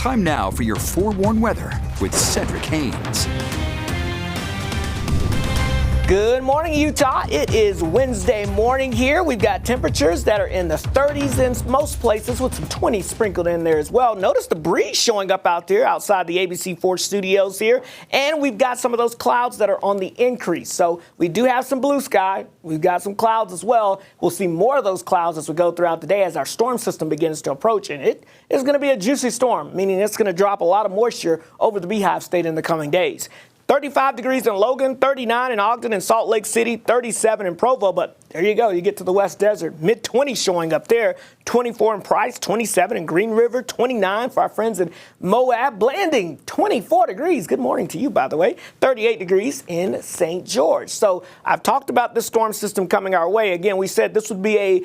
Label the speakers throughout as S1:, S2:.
S1: Time now for your forewarned weather with Cedric Haynes.
S2: Good morning, Utah. It is Wednesday morning here. We've got temperatures that are in the 30s in most places with some 20s sprinkled in there as well. Notice the breeze showing up out there outside the ABC4 studios here. And we've got some of those clouds that are on the increase. So we do have some blue sky. We've got some clouds as well. We'll see more of those clouds as we go throughout the day as our storm system begins to approach. And it is going to be a juicy storm, meaning it's going to drop a lot of moisture over the Beehive State in the coming days. 35 degrees in Logan, 39 in Ogden and Salt Lake City, 37 in Provo. But there you go. You get to the West Desert. Mid-20s showing up there. 24 in Price, 27 in Green River, 29 for our friends in Moab. Blanding, 24 degrees. Good morning to you, by the way. 38 degrees in St. George. So I've talked about this storm system coming our way. Again, we said this would be a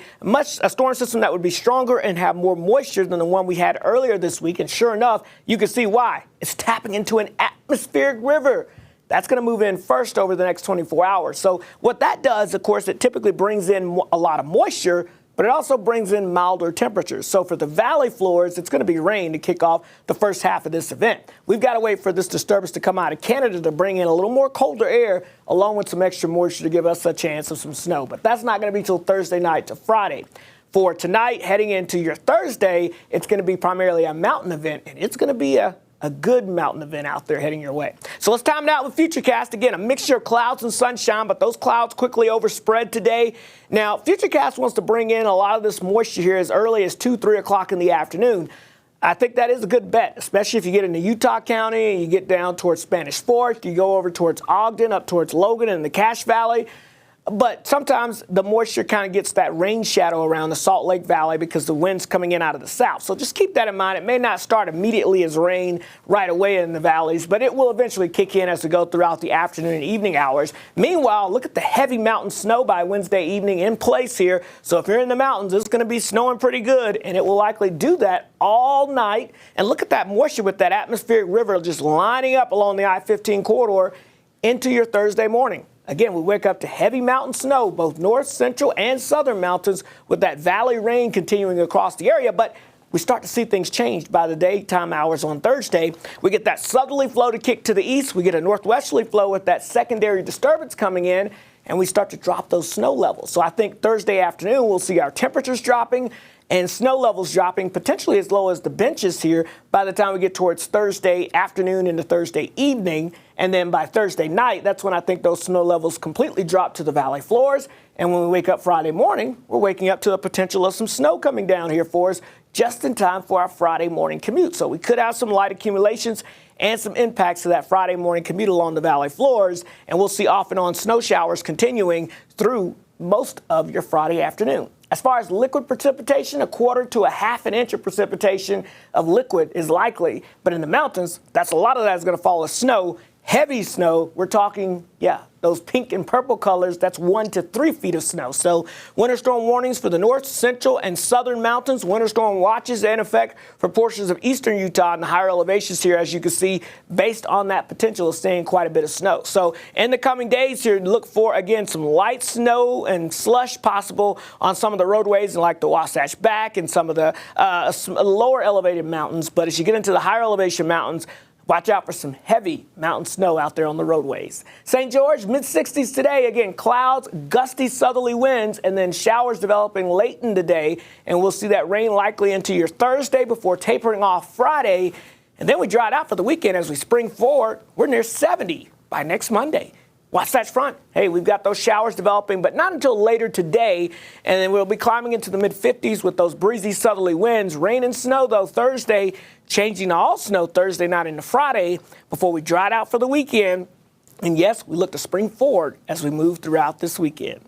S2: storm system that would be stronger and have more moisture than the one we had earlier this week. And sure enough, you can see why. It's tapping into an atmospheric river. That's going to move in first over the next 24 hours. So what that does, of course, it typically brings in a lot of moisture, but it also brings in milder temperatures. So for the valley floors, it's going to be rain to kick off the first half of this event. We've got to wait for this disturbance to come out of Canada to bring in a little more colder air along with some extra moisture to give us a chance of some snow. But that's not going to be till Thursday night to Friday. For tonight, heading into your Thursday, it's going to be primarily a mountain event, and it's going to be a good mountain event out there heading your way. So let's time it out with Futurecast. Again, a mixture of clouds and sunshine, but those clouds quickly overspread today. Now, Futurecast wants to bring in a lot of this moisture here as early as 2, 3 o'clock in the afternoon. I think that is a good bet, especially if you get into Utah County and you get down towards Spanish Fork, you go over towards Ogden, up towards Logan and the Cache Valley. But sometimes the moisture kind of gets that rain shadow around the Salt Lake Valley because the wind's coming in out of the south. So just keep that in mind. It may not start immediately as rain right away in the valleys, but it will eventually kick in as we go throughout the afternoon and evening hours. Meanwhile, look at the heavy mountain snow by Wednesday evening in place here. So if you're in the mountains, it's going to be snowing pretty good, and it will likely do that all night. And look at that moisture with that atmospheric river just lining up along the I-15 corridor into your Thursday morning. Again, we wake up to heavy mountain snow, both north, central, and southern mountains, with that valley rain continuing across the area. But we start to see things change by the daytime hours on Thursday. We get that southerly flow to kick to the east. We get a northwesterly flow with that secondary disturbance coming in, and we start to drop those snow levels. So I think Thursday afternoon we'll see our temperatures dropping and snow levels dropping potentially as low as the benches here by the time we get towards Thursday afternoon into Thursday evening. And then by Thursday night, that's when I think those snow levels completely drop to the valley floors. And when we wake up Friday morning, we're waking up to the potential of some snow coming down here for us just in time for our Friday morning commute. So we could have some light accumulations and some impacts to that Friday morning commute along the valley floors. And we'll see off and on snow showers continuing through most of your Friday afternoon. As far as liquid precipitation, 1/4 to 1/2 inch of precipitation of liquid is likely. But in the mountains, that's a lot of that is going to fall as snow. Heavy snow, we're talking, those pink and purple colors, that's 1 to 3 feet of snow. So winter storm warnings for the north, central, and southern mountains. Winter storm watches in effect for portions of eastern Utah and the higher elevations here, as you can see, based on that potential of seeing quite a bit of snow. So in the coming days here, look for, again, some light snow and slush possible on some of the roadways like the Wasatch Back and some of the lower elevated mountains. But as you get into the higher elevation mountains, watch out for some heavy mountain snow out there on the roadways. St. George, mid-60s today. Again, clouds, gusty southerly winds, and then showers developing late in the day. And we'll see that rain likely into your Thursday before tapering off Friday. And then we dry it out for the weekend as we spring forward. We're near 70 by next Monday. Wasatch Front, hey, we've got those showers developing, but not until later today. And then we'll be climbing into the mid-50s with those breezy southerly winds. Rain and snow, though, Thursday, changing to all snow Thursday night into Friday before we dry it out for the weekend. And yes, we look to spring forward as we move throughout this weekend.